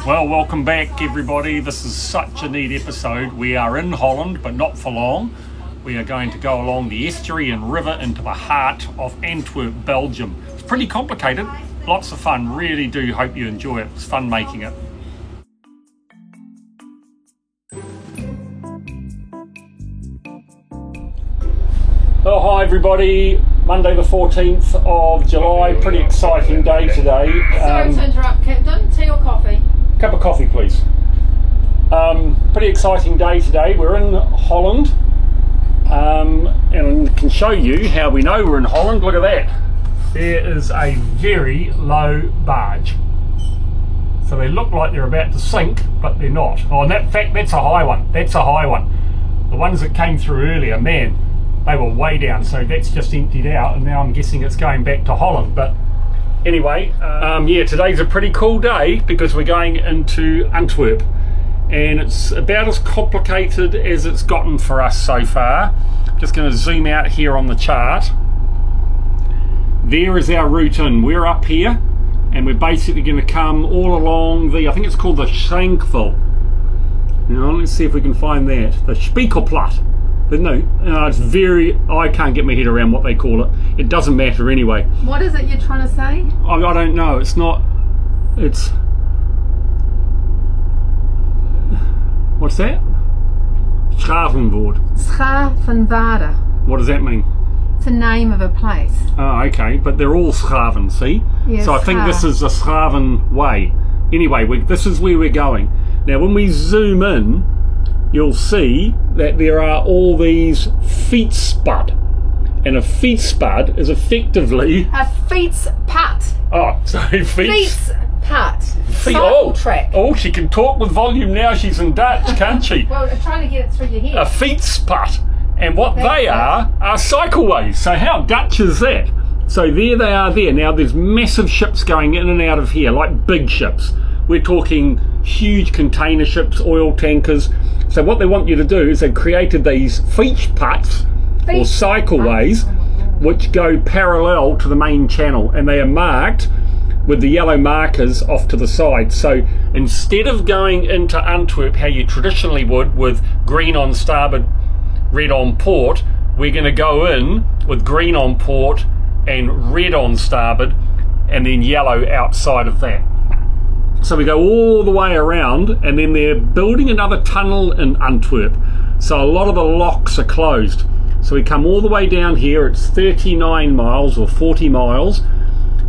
Well, welcome back everybody. This is such a neat episode. We are in Holland, but not for long. We are going to go along the estuary and river into the heart of Antwerp, Belgium. It's pretty complicated, lots of fun. Really do hope you enjoy it. It's fun making it. Oh, hi everybody. Monday the 14th of July. Pretty exciting day today. Sorry to interrupt, Captain. Tea or coffee? Cup of coffee, please. Pretty exciting day today. We're in Holland, and I can show you how we know we're in Holland. Look at that. There is a very low barge. So they look like they're about to sink, but they're not. Oh, in fact, that's a high one. That's a high one. The ones that came through earlier, man, they were way down, so that's just emptied out, and now I'm guessing it's going back to Holland. But anyway, yeah, today's a pretty cool day because we're going into Antwerp, and it's about as complicated as it's gotten for us so far. Just going to zoom out here on the chart. There is our route in. We're up here, and we're basically going to come all along the, I think it's called the Schenkvel. Now, let's see if we can find that. The Spiegelplaat. But no, it's very, I can't get my head around what they call it. It doesn't matter anyway. What is it you're trying to say? I don't know. It's not, it's, what's that? Schavenwoord. Schavenwade. What does that mean? It's a name of a place. Oh, okay. But they're all Schaven, see? Yeah, so I think this is the Schaven way. Anyway, this is where we're going. Now, when we zoom in, you'll see that there are all these fietspad. And a fietspad is effectively... A fietspad. Oh, sorry, Fietspad. Oh, track. Oh, she can talk with volume now. She's in Dutch, can't she? Well, I'm trying to get it through your head. A fietspad. And what they are cycleways. So how Dutch is that? So there they are there. Now there's massive ships going in and out of here, like big ships. We're talking huge container ships, oil tankers. So what they want you to do is they've created these fietspads or cycleways which go parallel to the main channel, and they are marked with the yellow markers off to the side. So instead of going into Antwerp how you traditionally would with green on starboard, red on port, we're going to go in with green on port and red on starboard and then yellow outside of that. So we go all the way around, and then they're building another tunnel in Antwerp. So a lot of the locks are closed. So we come all the way down here. It's 39 miles or 40 miles.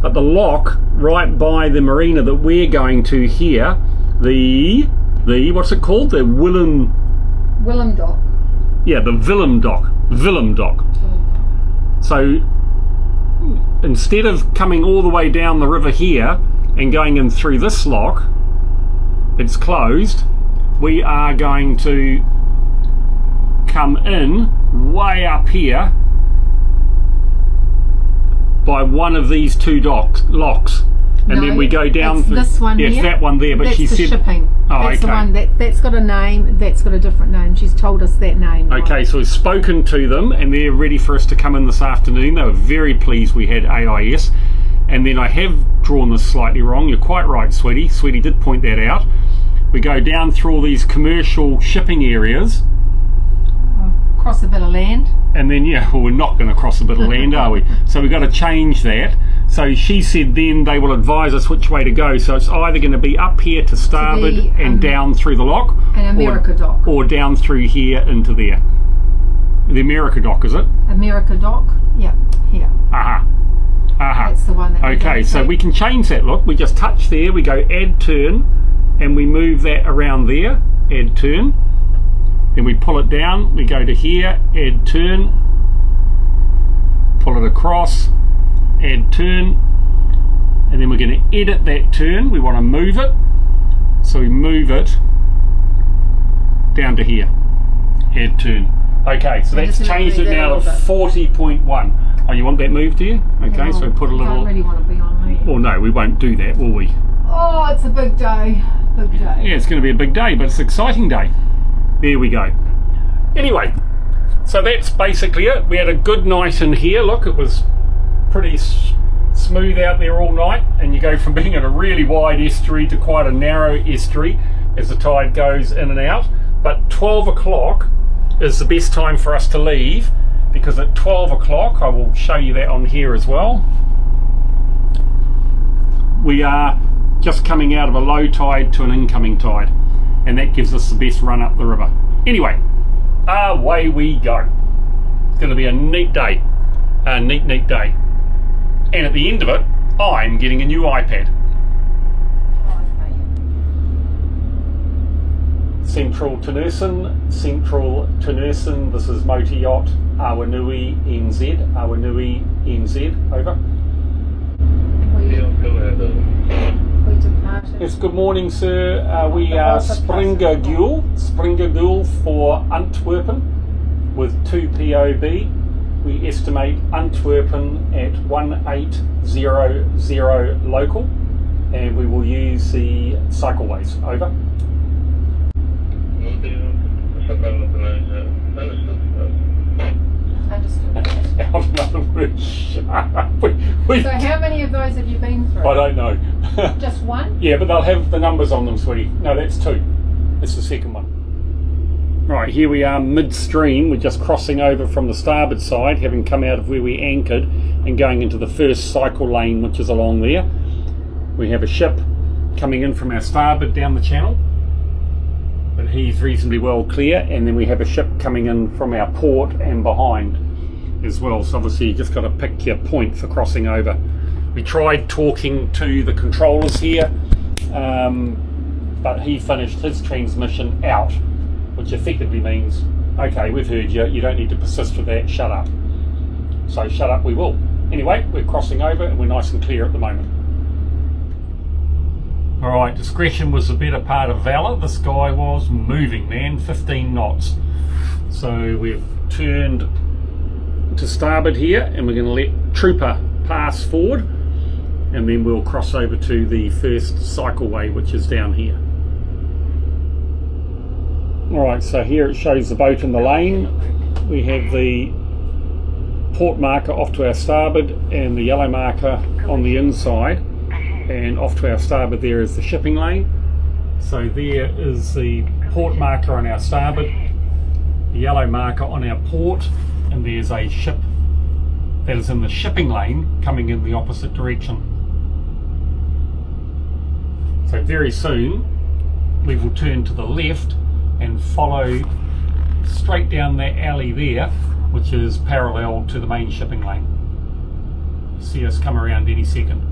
But the lock right by the marina that we're going to here, the what's it called? The Willem Dock. Yeah, the Willem Dock. Willem Dock. So instead of coming all the way down the river here and going in through this lock, it's closed. We are going to come in way up here by one of these two locks, and then we go down through this one. Yes, here. that one there. But that's she the said shipping. Oh, that's okay. the one that's got a name. That's got a different name. She's told us that name. Okay, so we've spoken to them, and they're ready for us to come in this afternoon. They were very pleased we had AIS. And then I have drawn this slightly wrong. You're quite right, Sweetie. Sweetie did point that out. We go down through all these commercial shipping areas. Cross a bit of land. And then, yeah, well, we're not going to cross a bit of land, are we? So we've got to change that. So she said then they will advise us which way to go. So it's either going to be up here to starboard and down through the lock. And America Dock. Or down through here into there. The America Dock, is it? America Dock, yep, here. Aha. That's the one that okay, so we can change that. Look, we just touch there, we go add turn, and we move that around there, add turn. Then we pull it down, we go to here, add turn, pull it across, add turn, and then we're going to edit that turn. We want to move it, so we move it down to here, add turn. Okay, so that's changed it now to 40.1. Oh, you want that moved, do you? Okay, no, so we put a little... I don't really want to be on me. Well, no, we won't do that, will we? Oh, it's a big day. Big day. Yeah, it's going to be a big day, but it's an exciting day. There we go. Anyway, so that's basically it. We had a good night in here. Look, it was pretty smooth out there all night, and you go from being in a really wide estuary to quite a narrow estuary as the tide goes in and out. But 12 o'clock is the best time for us to leave, because at 12 o'clock, I will show you that on here as well, we are just coming out of a low tide to an incoming tide, and that gives us the best run up the river. Anyway, away we go. It's going to be a neat day, a neat day. And at the end of it, I'm getting a new iPad. Central to Nursing, this is Motor Yacht Awanui NZ, over. Yes, good morning, sir. We are Springer Gule for Antwerpen with 2 POB. We estimate Antwerpen at 1800 local, and we will use the cycleways. Over. So how many of those have you been through? I don't know. Just one? Yeah, but they'll have the numbers on them, sweetie. No, that's 2. It's the second one. Right, here we are midstream. We're just crossing over from the starboard side, having come out of where we anchored and going into the first cycle lane, which is along there. We have a ship coming in from our starboard down the channel, but he's reasonably well clear, and then we have a ship coming in from our port and behind as well. So obviously you just got to pick your point for crossing over. We tried talking to the controllers here, but he finished his transmission out, which effectively means, okay, we've heard you, you don't need to persist with that, shut up. So shut up we will. Anyway, we're crossing over and we're nice and clear at the moment. Alright, discretion was the better part of valour. This guy was moving, man, 15 knots. So we've turned to starboard here, and we're going to let Trooper pass forward, and then we'll cross over to the first cycleway, which is down here. Alright, so here it shows the boat in the lane. We have the port marker off to our starboard and the yellow marker on the inside, and off to our starboard there is the shipping lane. So there is the port marker on our starboard, the yellow marker on our port, and there's a ship that is in the shipping lane coming in the opposite direction. So very soon we will turn to the left and follow straight down that alley there, which is parallel to the main shipping lane. See us come around any second.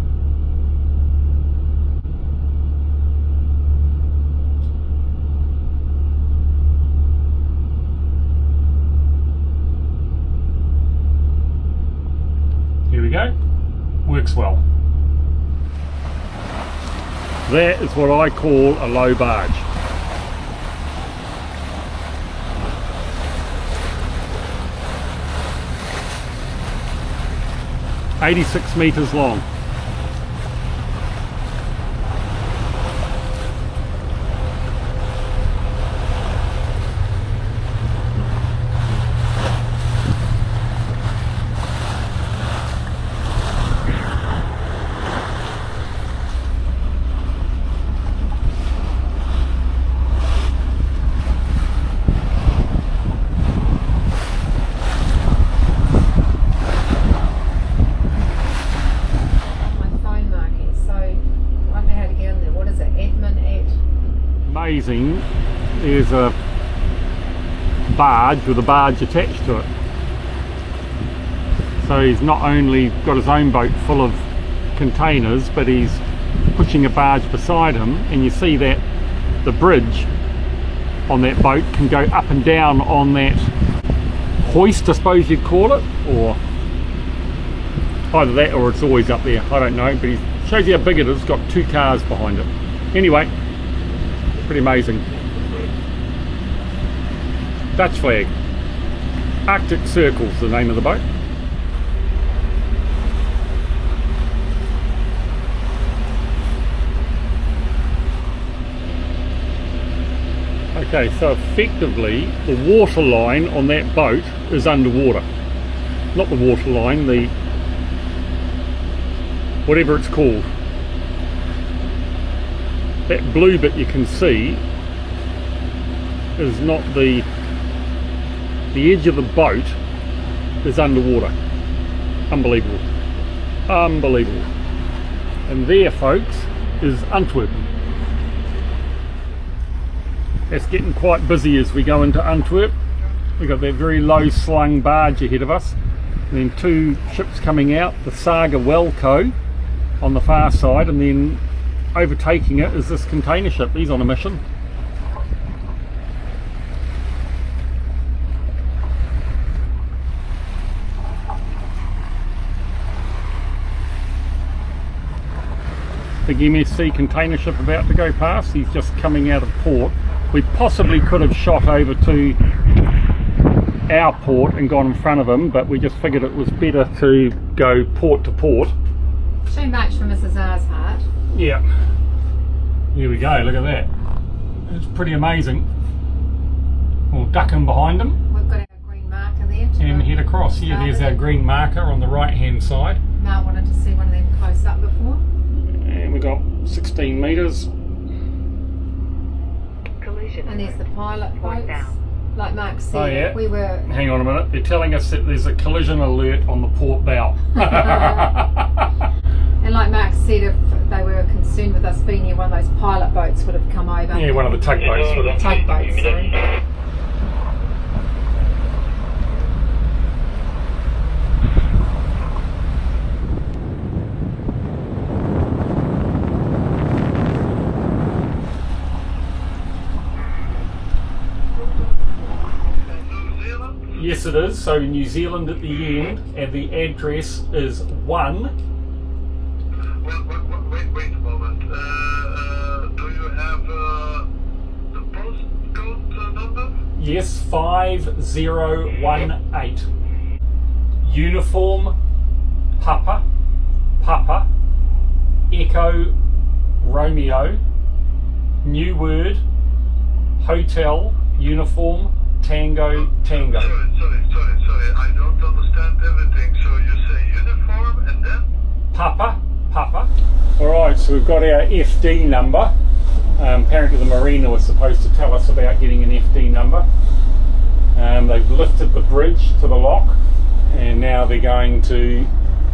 Here we go, works well. That is what I call a low barge. "86 metres long. Amazing, there's a barge with a barge attached to it. So he's not only got his own boat full of containers, but he's pushing a barge beside him, and you see that the bridge on that boat can go up and down on that hoist, I suppose you'd call it, or either that or it's always up there, I don't know, but he shows you how big it is. It's got 2 cars behind it. Anyway, pretty amazing. Dutch flag. Arctic Circle's the name of the boat. Okay, so effectively the water line on that boat is underwater. Not the water line, the whatever it's called. That blue bit you can see is not the edge of the boat is underwater. Unbelievable. Unbelievable. And there, folks, is Antwerp. It's getting quite busy as we go into Antwerp. We've got that very low slung barge ahead of us, and then two ships coming out, the Saga Welco on the far side, and then overtaking it is this container ship. He's on a mission. Big MSC container ship about to go past. He's just coming out of port. We possibly could have shot over to our port and gone in front of him, but we just figured it was better to go port to port. Too much for Mrs. R's heart. Yeah. Here we go, look at that. It's pretty amazing. We'll duck in behind him. We've got our green marker there. And head across. Here, there's our green marker on the right hand side. Mark wanted to see one of them close up before. And we've got 16 metres. And there's the pilot boats. Like Mark said, Oh, yeah. we were... Hang on a minute, they're telling us that there's a collision alert on the port bow. And like Mark said, if they were concerned with us being here, one of those pilot boats would have come over. Yeah, one of the tugboats with it. Tugboats, sorry. Yes, it is. So New Zealand at the end, and the address is 1. Wait a moment. Do you have the postcode number? Yes, 5018. Uniform Papa Echo Romeo, New Word Hotel Uniform Tango Tango. Sorry. I don't understand everything. So you say uniform and then? Papa. Alright, so we've got our FD number. Apparently the marina was supposed to tell us about getting an FD number. They've lifted the bridge to the lock, and now they're going to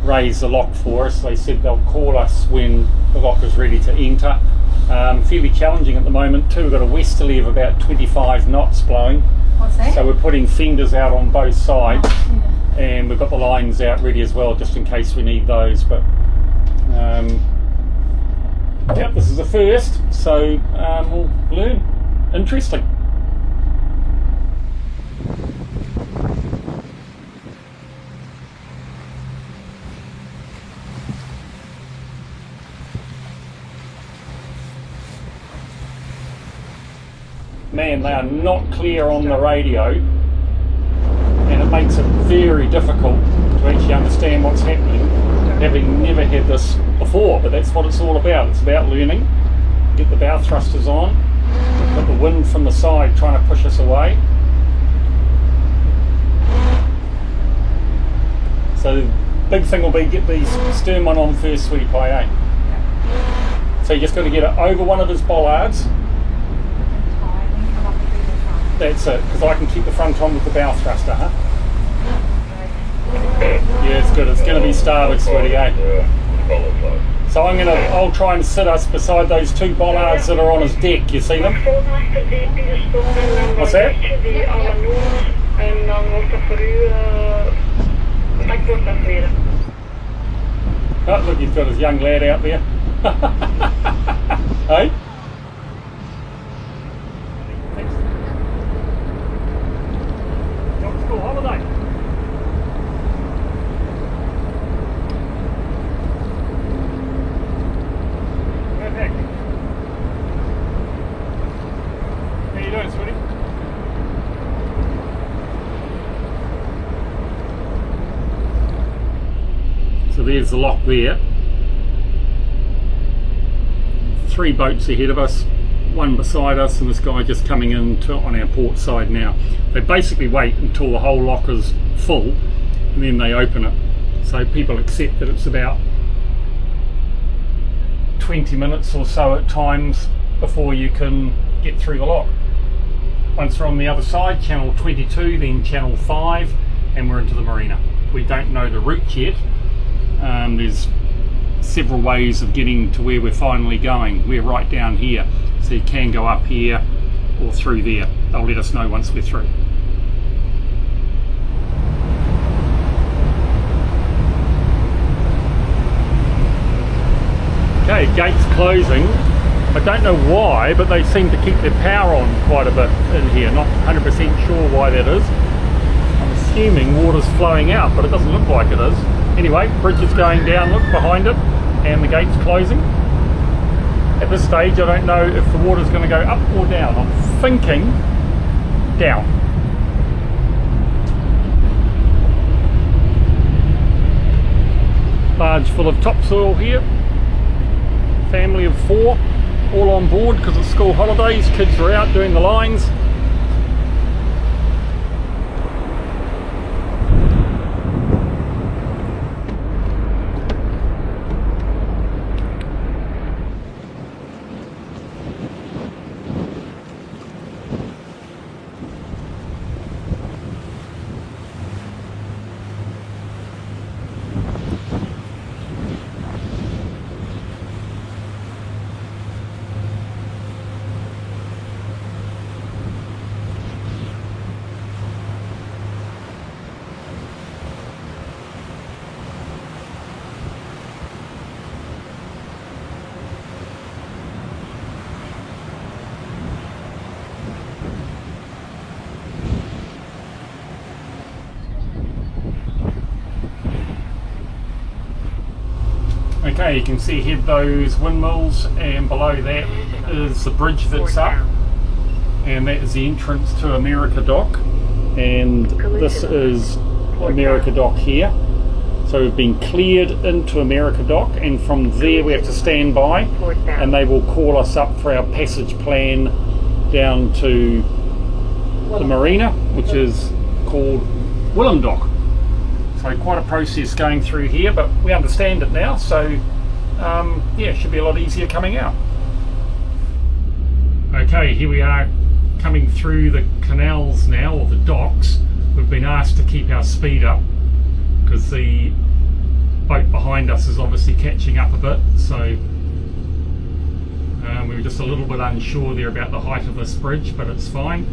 raise the lock for us. They said they'll call us when the lock is ready to enter. Fairly challenging at the moment too. We've got a westerly of about 25 knots blowing. What's that? So we're putting fenders out on both sides, Yeah. and we've got the lines out ready as well, just in case we need those. But yep, this is the first, so we'll learn. Interesting. Man, they are not clear on the radio, and it makes it very difficult to actually understand what's happening, having never had this before. But that's what it's all about. It's about learning. Get the bow thrusters on, got the wind from the side trying to push us away. So the big thing will be get the stern one on first, sweetie pie, eh? So you just got to get it over one of his bollards. That's it, because I can keep the front on with the bow thruster, huh? Yeah, it's good. It's going to be starboard, sweetie, eh? So I'll try and sit us beside those two bollards that are on his deck. You see them? What's that? Oh, look, he's got his young lad out there. Hey? School holiday. Go back. How you doing, sweetie? So there's the lock there. 3 boats ahead of us, 1 beside us, and this guy just coming in on our port side now. They basically wait until the whole lock is full, and then they open it. So people accept that it's about 20 minutes or so at times before you can get through the lock. Once we're on the other side, channel 22, then channel 5, and we're into the marina. We don't know the route yet. There's several ways of getting to where we're finally going. We're right down here, so you can go up here or through there. They'll let us know once we're through. Okay, gates closing. I don't know why, but they seem to keep their power on quite a bit in here. Not 100% sure why that is. I'm assuming water's flowing out, but it doesn't look like it is. Anyway, bridge is going down, look behind it, and the gate's closing. At this stage, I don't know if the water's going to go up or down. I'm thinking down. Barge full of topsoil here. Family of 4, all on board because it's school holidays. Kids are out doing the lines. Okay, you can see ahead those windmills, and below that is the bridge that's up, and that is the entrance to America Dock, and this is America Dock here. So we've been cleared into America Dock, and from there we have to stand by, and they will call us up for our passage plan down to the marina, which is called Willem Dock. So quite a process going through here, but we understand it now, so yeah, it should be a lot easier coming out. Okay, here we are coming through the canals now, or the docks. We've been asked to keep our speed up because the boat behind us is obviously catching up a bit, so we were just a little bit unsure there about the height of this bridge, but it's fine.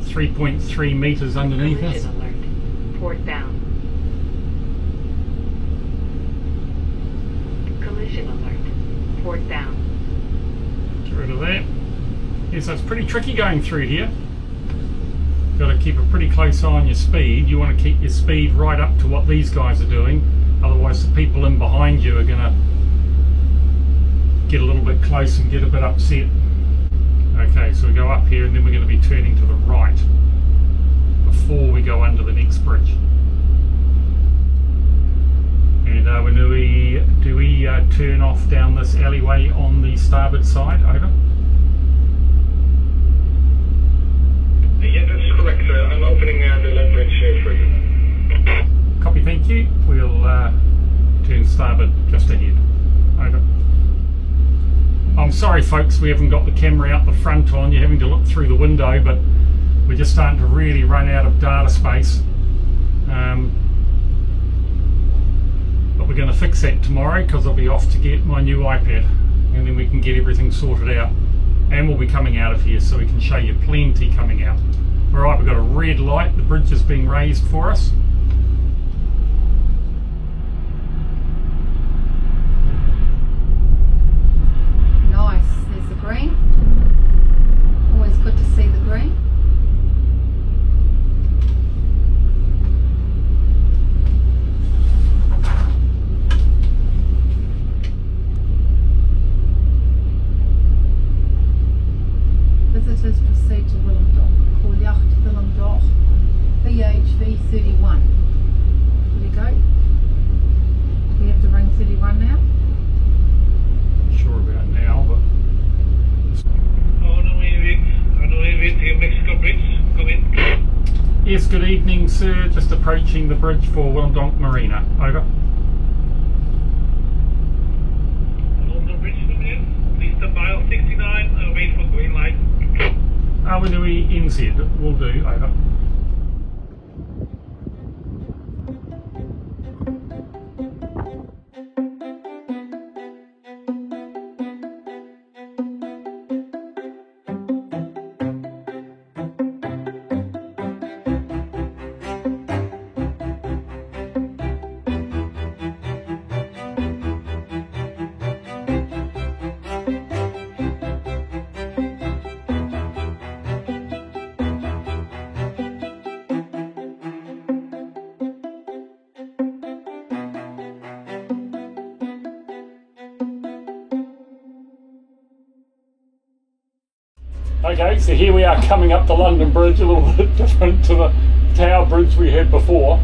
3.3 metres underneath us. Alert. Port down. Collision alert. Port down. Get rid of that. Yeah, so it's pretty tricky going through here. Got to keep a pretty close eye on your speed. You want to keep your speed right up to what these guys are doing. Otherwise the people in behind you are going to get a little bit close and get a bit upset. Okay, so we go up here and then we're going to be turning to the right before we go under the next bridge. And do we turn off down this alleyway on the starboard side? Over. Yeah, that's correct, sir. I'm opening the left bridge here for you. Copy, thank you. We'll turn starboard just ahead. Over. I'm sorry folks, we haven't got the camera out the front on. You're having to look through the window, but we're just starting to really run out of data space. But we're going to fix that tomorrow because I'll be off to get my new iPad, and then we can get everything sorted out. And we'll be coming out of here so we can show you plenty coming out. Alright, we've got a red light. The bridge is being raised for us. Nice, there's the green. Always good to see the green. Visitors proceed to Willem Dock. Call Yacht Willem Dock, BHV 31. There we go. Do we have to ring 31 now? Not sure about now, but Mexico Bridge, come in. yes, good evening sir, just approaching the bridge for Willem Dock Marina. Over. Waitanui NZ will do, over. Okay, so here we are coming up the London Bridge, a little bit different to the Tower Bridge we had before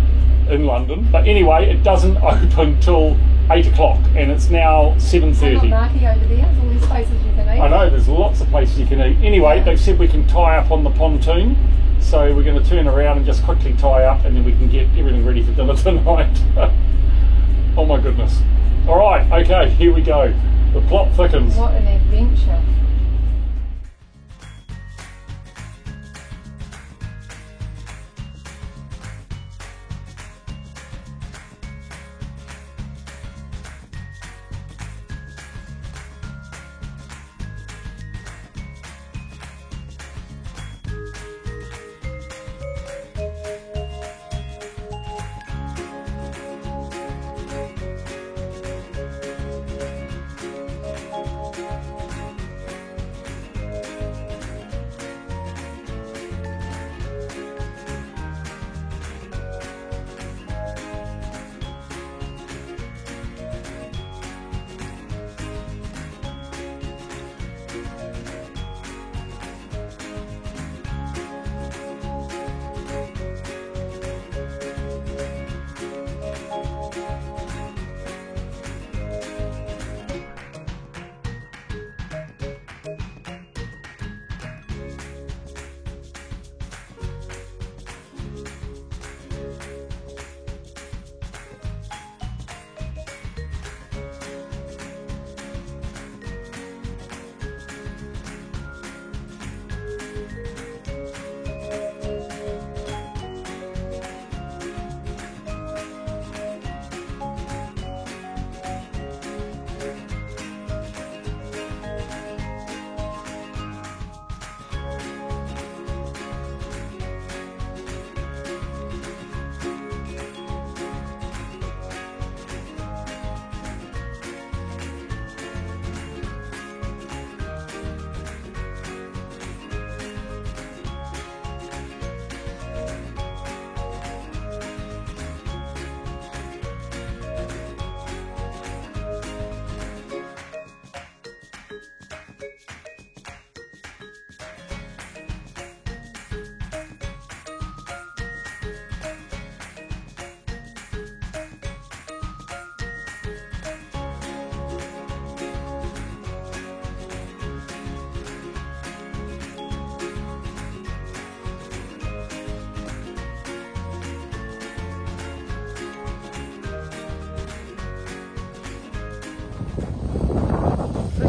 in London. But anyway, it doesn't open till 8 o'clock and it's now 7:30. Marky over there, there's all these places you can eat. I know, there's lots of places you can eat. Anyway, they've said we can tie up on the pontoon. So we're going to turn around and just quickly tie up and then we can get everything ready for dinner tonight. Oh my goodness. Alright, okay, here we go. The plot thickens. What an adventure.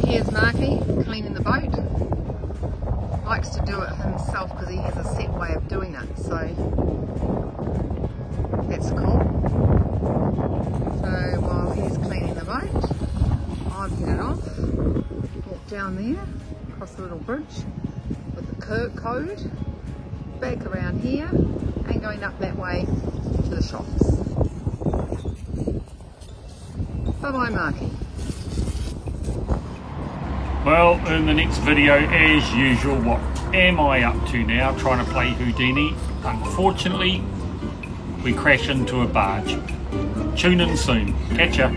Here's Marky cleaning the boat. Likes to do it himself because he has a set way of doing it, so that's cool. So while he's cleaning the boat, I've headed off, walk down there, across the little bridge with the code, back around here and going up that way to the shops. Bye bye Marky. Well, in the next video, as usual, what am I up to now? Trying to play Houdini. Unfortunately, we crash into a barge. Tune in soon. Catch ya.